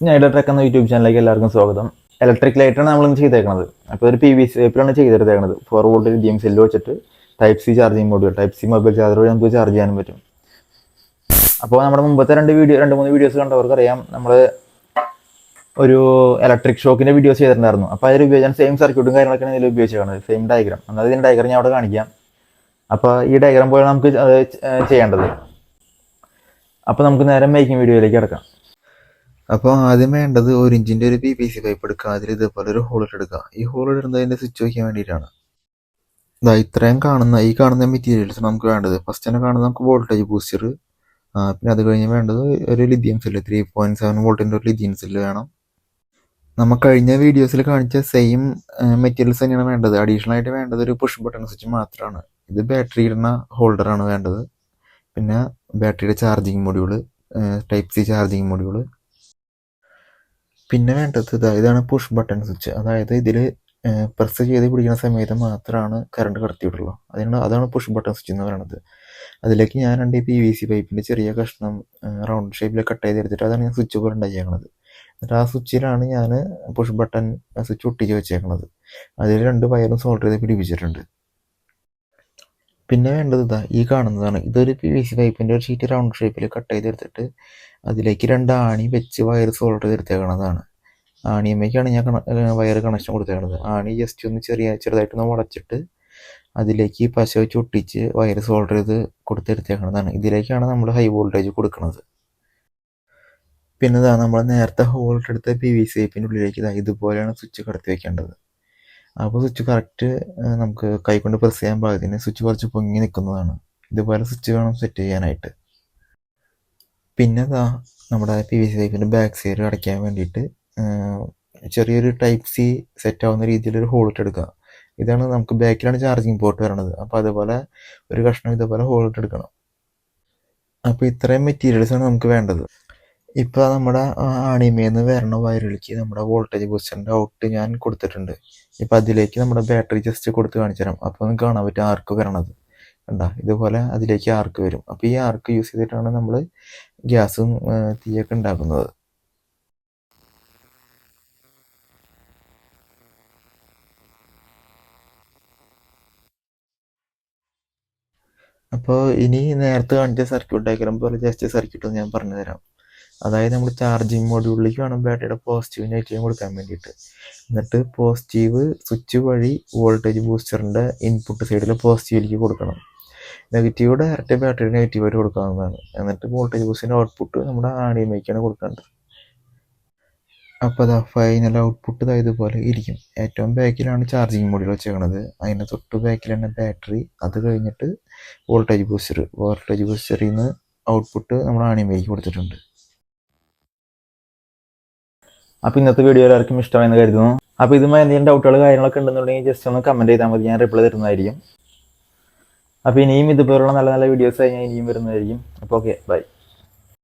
ഞാൻ ഇലക്ട്രിക് എന്ന യൂട്യൂബ് ചാനലിലേക്ക് എല്ലാവർക്കും സ്വാഗതം. ഇലക്ട്രിക് ലൈറ്റാണ് നമ്മളിന്ന് ചെയ്തേക്കുന്നത്. അപ്പോൾ ഒരു PVC പൈപ്പിലാണ് ചെയ്തെടുത്തേക്കുന്നത്. 4 വോൾട്ട് ലിഥിയം സെല്ല് വെച്ചിട്ട് type C charging module, type C mobile charger വഴി നമുക്ക് ചാർജ് ചെയ്യാനും പറ്റും. അപ്പോൾ നമ്മുടെ മുമ്പത്തെ 2-3 വീഡിയോസ് കണ്ടവർക്കറിയാം, നമ്മൾ ഒരു ഇലക്ട്രിക് ഷോക്കിൻ്റെ വീഡിയോസ് ചെയ്തിട്ടുണ്ടായിരുന്നു. അപ്പോൾ അതിൽ ഉപയോഗിക്കാൻ സെയിം സർക്യൂട്ടും കാര്യങ്ങളൊക്കെയാണ് ഇതിൽ ഉപയോഗിച്ചേക്കുന്നത്, സെയിം ഡയഗ്രാം. എന്നാൽ ഇതിൻ്റെ ഡയഗ്രാം ഞാൻ അവിടെ കാണിക്കാം. അപ്പോൾ ഈ ഡയഗ്രാം പോലെ നമുക്ക് അത് ചെയ്യേണ്ടത്. അപ്പോൾ നമുക്ക് നേരെ മേക്കിംഗ് വീഡിയോയിലേക്ക് കിടക്കാം. അപ്പോൾ ആദ്യം വേണ്ടത് 1 ഇഞ്ചിൻ്റെ ഒരു PVC പൈപ്പ് എടുക്കുക. അതിൽ ഇതേപോലെ ഒരു ഹോൾ എടുക്കുക. ഈ ഹോൾ ഇടുന്നതിൻ്റെ സ്വിച്ച് വയ്ക്കാൻ വേണ്ടിയിട്ടാണ്. ഇത്രയും കാണുന്ന മെറ്റീരിയൽസ് നമുക്ക് വേണ്ടത്. ഫസ്റ്റ് തന്നെ കാണുന്നത് നമുക്ക് വോൾട്ടേജ് ബൂസ്റ്റർ, പിന്നെ അത് കഴിഞ്ഞ് വേണ്ടത് ഒരു ലിഥിയം സെല്ല്, 3.7 വോൾട്ടിൻ്റെ ഒരു ലിഥിയം സെല്ല് വേണം. നമുക്ക് കഴിഞ്ഞ വീഡിയോസിൽ കാണിച്ച സെയിം മെറ്റീരിയൽസ് തന്നെയാണ് വേണ്ടത്. അഡീഷണൽ ആയിട്ട് വേണ്ടത് ഒരു പുഷ് ബട്ടൺ സ്വിച്ച് മാത്രമാണ്. ഇത് ബാറ്ററി ഇടുന്ന ഹോൾഡറാണ് വേണ്ടത്. പിന്നെ ബാറ്ററിയുടെ charging module, type C charging module. പിന്നെ വേണ്ടത് ഇതാണ് പുഷ് ബട്ടൺ സ്വിച്ച്. അതായത് ഇതിൽ പ്രസ് ചെയ്ത് പിടിക്കുന്ന സമയത്ത് മാത്രമാണ് കറണ്ട് കടത്തിയിട്ടുള്ളൂ. അതാണ് പുഷ് ബട്ടൺ സ്വിച്ച് എന്ന് പറയുന്നത്. അതിലേക്ക് ഞാൻ 2 PVC പൈപ്പിൻ്റെ ചെറിയ കഷ്ണം റൗണ്ട് ഷേപ്പിൽ കട്ട് ചെയ്തെടുത്തിട്ട് അതാണ് ഞാൻ സ്വിച്ച് പോലെ ഉണ്ടാക്കിയേക്കുന്നത്. എന്നിട്ട് ആ സ്വിച്ചിലാണ് ഞാൻ പുഷ് ബട്ടൺ സ്വിച്ച് ഒട്ടിച്ച് വെച്ചേക്കുന്നത്. അതിൽ 2 വയറും സോൾഡർ ചെയ്ത് പിടിപ്പിച്ചിട്ടുണ്ട്. പിന്നെ വേണ്ടത് ഈ കാണുന്നതാണ്. ഇതൊരു PVC പൈപ്പിൻ്റെ ഒരു ഷീറ്റ് റൗണ്ട് ഷേപ്പിൽ കട്ട് ചെയ്തെടുത്തിട്ട് അതിലേക്ക് 2 ആണി വെച്ച് വയർ സോൾഡർ ചെയ്തെടുത്തേക്കണതാണ്. ആണിയമ്മയ്ക്കാണ് ഞാൻ വയർ കണക്ഷൻ കൊടുത്തേക്കുന്നത്. ആണി ജസ്റ്റ് ഒന്ന് ചെറുതായിട്ടൊന്ന് വളച്ചിട്ട് അതിലേക്ക് പശ വെച്ച് ഒട്ടിച്ച് വയർ സോൾഡർ ചെയ്ത് കൊടുത്തെടുത്തേക്കണതാണ്. ഇതിലേക്കാണ് നമ്മൾ ഹൈ വോൾട്ടേജ് കൊടുക്കുന്നത്. പിന്നെ നമ്മൾ നേരത്തെ ഹോൾട്ട് എടുത്ത PVC പൈപ്പിൻ്റെ ഉള്ളിലേക്ക് ഇതുപോലെയാണ് സ്വിച്ച് കടത്തി വെക്കേണ്ടത്. അപ്പോൾ സ്വിച്ച് കറക്റ്റ് നമുക്ക് കൈകൊണ്ട് പ്രസ് ചെയ്യാൻ പാകത്തിന് സ്വിച്ച് കുറച്ച് പൊങ്ങി നിൽക്കുന്നതാണ്. ഇതുപോലെ സ്വിച്ച് വേണം സെറ്റ് ചെയ്യാനായിട്ട്. പിന്നെ നമ്മുടെ PVC പൈപ്പിൻ്റെ ബാക്ക് സൈഡ് അടയ്ക്കാൻ വേണ്ടിയിട്ട് ചെറിയൊരു ടൈപ്പ് സി സെറ്റ് ആവുന്ന രീതിയിലൊരു ഹോൾട്ട് എടുക്കുക. ഇതാണ് നമുക്ക് ബാക്കിലാണ് ചാർജിങ് പോർട്ട് വരണത്. അപ്പോൾ അതുപോലെ ഒരു കഷ്ണം ഇതുപോലെ ഹോൾട്ട് എടുക്കണം. അപ്പോൾ ഇത്രയും മെറ്റീരിയൽസാണ് നമുക്ക് വേണ്ടത്. ഇപ്പോൾ നമ്മുടെ ആണിമേന്ന് വരണ വയറിലേക്ക് നമ്മുടെ വോൾട്ടേജ് ബൂസ്റ്ററിൻ്റെ ഔട്ട് ഞാൻ കൊടുത്തിട്ടുണ്ട്. ഇപ്പോൾ അതിലേക്ക് നമ്മുടെ ബാറ്ററി ജസ്റ്റ് കൊടുത്ത് കാണിച്ചു തരാം. അപ്പോൾ നമുക്ക് കാണാൻ പറ്റും ആർക്ക് വരണത്. ഇതുപോലെ അതിലേക്ക് ആർക്ക് വരും. അപ്പോൾ ഈ ആർക്ക് യൂസ് ചെയ്തിട്ടാണ് നമ്മൾ ഗ്യാസും തീയൊക്കെ ഉണ്ടാക്കുന്നത്. അപ്പോൾ ഇനി നേരത്തെ കാണിച്ച സർക്യൂട്ട് ഡയഗ്രാം പോലെ ജസ്റ്റ് സർക്യൂട്ട് ഞാൻ പറഞ്ഞു തരാം. അതായത് നമ്മൾ ചാർജിങ് മൊഡ്യൂളിലേക്ക് വേണം ബാറ്ററിയുടെ പോസിറ്റീവ് നെഗറ്റീവ് കൊടുക്കാൻ വേണ്ടിയിട്ട്. എന്നിട്ട് പോസിറ്റീവ് സ്വിച്ച് വഴി വോൾട്ടേജ് ബൂസ്റ്ററിൻ്റെ ഇൻപുട്ട് സൈഡിൽ പോസിറ്റീവിലേക്ക് കൊടുക്കണം. നെഗറ്റീവ് ഡയറക്റ്റ് ബാറ്ററി നെഗറ്റീവായിട്ട് കൊടുക്കാവുന്നതാണ്. എന്നിട്ട് വോൾട്ടേജ് ബൂസ്റ്ററിൻ്റെ ഔട്ട്പുട്ട് നമ്മുടെ ആണിയമ്മയ്ക്കാണ് കൊടുക്കേണ്ടത്. അപ്പോൾ ഫൈനൽ ഔട്ട്പുട്ട് ഇതുപോലെ ഇരിക്കും. ഏറ്റവും ബാക്കിലാണ് ചാർജിങ് മൊഡ്യൂൾ വെച്ചേക്കണത്. അതിൻ്റെ തൊട്ട് ബാക്കിൽ തന്നെ ബാറ്ററി. അത് കഴിഞ്ഞിട്ട് വോൾട്ടേജ് ബൂസ്റ്ററിൽ നിന്ന് ഔട്ട്പുട്ട് നമ്മുടെ ആണിയമ്മയ്ക്ക് കൊടുത്തിട്ടുണ്ട്. അപ്പോൾ ഇന്നത്തെ വീഡിയോ എല്ലാവർക്കും ഇഷ്ടമായെന്ന് കരുതുന്നു. അപ്പോൾ ഇതുമായി എന്തെങ്കിലും ഡൗട്ടുകൾ കാര്യങ്ങളൊക്കെ ഉണ്ടെന്നുണ്ടെങ്കിൽ ജസ്റ്റ് ഒന്ന് കമൻറ്റ് ചെയ്താൽ മതി, ഞാൻ റിപ്ലൈ തരുന്നതായിരിക്കും. അപ്പോൾ ഇനിയും ഇതുപോലുള്ള നല്ല നല്ല വീഡിയോസ് ഞാൻ ഇനിയും വരുന്നതായിരിക്കും. അപ്പോൾ ഓക്കെ, ബൈ.